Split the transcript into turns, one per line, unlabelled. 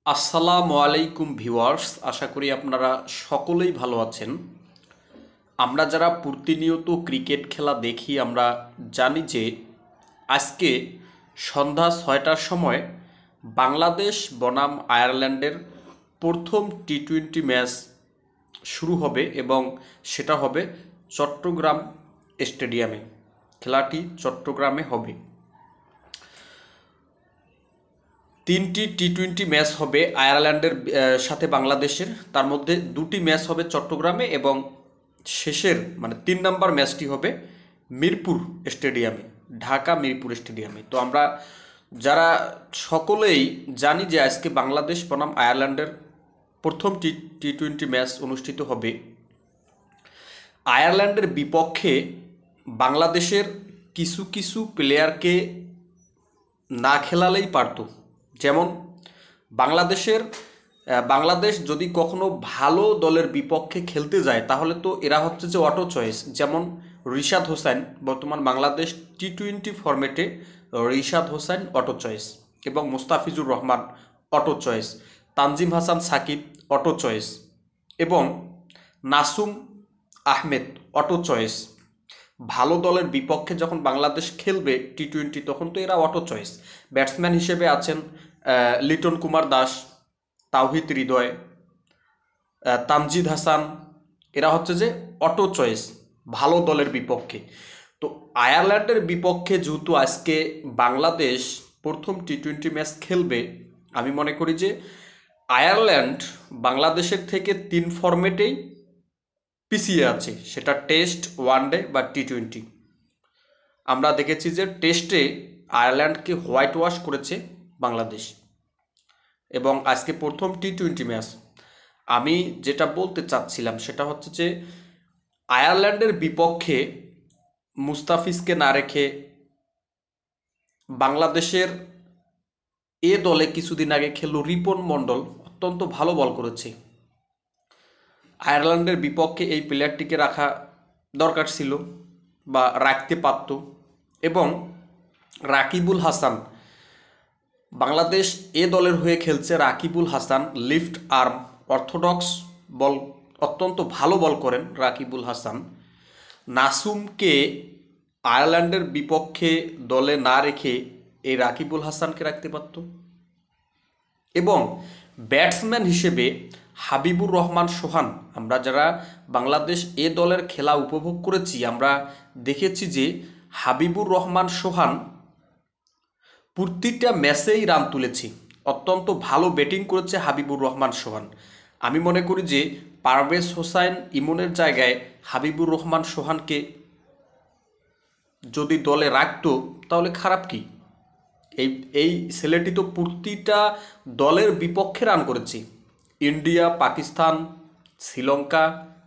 আসসালামু আলাইকুম ভিউয়ার্স, আশা করি আপনারা সকলেই ভালো আছেন। আমরা যারা প্রতিনিয়ত ক্রিকেট খেলা দেখি আমরা জানি যে আজকে সন্ধ্যা ৬টার সময় বাংলাদেশ বনাম আয়ারল্যান্ডের প্রথম টি-20 ম্যাচ শুরু হবে এবং সেটা হবে চট্টগ্রাম স্টেডিয়ামে। খেলাটি চট্টগ্রামে হবে। তিনটি টি-20 ম্যাচ হবে আয়ারল্যান্ডের সাথে বাংলাদেশের, তার মধ্যে দুটি ম্যাচ হবে চট্টগ্রামে এবং শেষের মানে ৩ নম্বর ম্যাচটি হবে মিরপুর স্টেডিয়ামে, ঢাকা মিরপুর স্টেডিয়ামে। তো আমরা যারা সকলেই জানি যে আজকে বাংলাদেশ বনাম আয়ারল্যান্ডের প্রথম টি-20 ম্যাচ অনুষ্ঠিত হবে। আয়ারল্যান্ডের বিপক্ষে বাংলাদেশের কিছু কিছু প্লেয়ারকে না খেলালেই পারতো। যেমন বাংলাদেশ যদি কখনো ভালো দলের বিপক্ষে খেলতে যায় তাহলে তো এরা হচ্ছে যে অটো চয়েস। যেমন রিশাদ হোসেন, বর্তমান বাংলাদেশ টি-20 ফরম্যাটে রিশাদ হোসেন অটো চয়েস এবং Mustafizur Rahman auto choice, Tanzim Hasan Sakib auto choice এবং নাসুম আহমেদ অটো চয়েস। ভালো দলের বিপক্ষে যখন বাংলাদেশ খেলবে টি-20 তখন তো এরা অটো চয়েস। ব্যাটসম্যান হিসেবে আছেন লিটন কুমার দাস, তাওহিদ হৃদয়, তামজিদ হাসান, এরা হচ্ছে যে অটো চয়েস ভালো দলের বিপক্ষে। তো আয়ারল্যান্ডের বিপক্ষে যেহেতু আজকে বাংলাদেশ প্রথম টি-20 ম্যাচ খেলবে, আমি মনে করি যে আয়ারল্যান্ড বাংলাদেশের থেকে 3 ফরম্যাটেই পিছিয়ে আছে, সেটা টেস্ট, ওয়ানডে বা টি-20। আমরা দেখেছি যে টেস্টে আয়ারল্যান্ডকে হোয়াইট ওয়াশ করেছে বাংলাদেশ এবং আজকে প্রথম টি-20 ম্যাচ। আমি যেটা বলতে চাচ্ছিলাম সেটা হচ্ছে যে আয়ারল্যান্ডের বিপক্ষে মুস্তাফিজকে না রেখে বাংলাদেশের দলে কিছুদিন আগে খেললো রিপন মণ্ডল, অত্যন্ত ভালো বল করেছে। আয়ারল্যান্ডের বিপক্ষে এই প্লেয়ারটিকে রাখা দরকার ছিল বা রাখতে পারত। এবং রাকিবুল হাসান, বাংলাদেশ দলের হয়ে খেলছে Rakibul Hasan, left arm orthodox ball, অত্যন্ত ভালো বল করেন রাকিবুল হাসান। নাসুমকে আয়ারল্যান্ডের বিপক্ষে দলে না রেখে এই রাকিবুল হাসানকে রাখতে পারত। এবং ব্যাটসম্যান হিসেবে হাবিবুর রহমান সোহান, আমরা যারা বাংলাদেশ দলের খেলা উপভোগ করেছি আমরা দেখেছি যে হাবিবুর রহমান সোহান প্রতিটা ম্যাচেই রান তুলেছে, অত্যন্ত ভালো ব্যাটিং করেছে হাবিবুর রহমান সোহান। আমি মনে করি যে পারভেজ হোসাইন ইমনের জায়গায় হাবিবুর রহমান সোহানকে যদি দলে রাখতো তাহলে খারাপ কি? এই ছেলেটি তো প্রতিটা দলের বিপক্ষে রান করেছে, ইন্ডিয়া, পাকিস্তান, শ্রীলঙ্কা,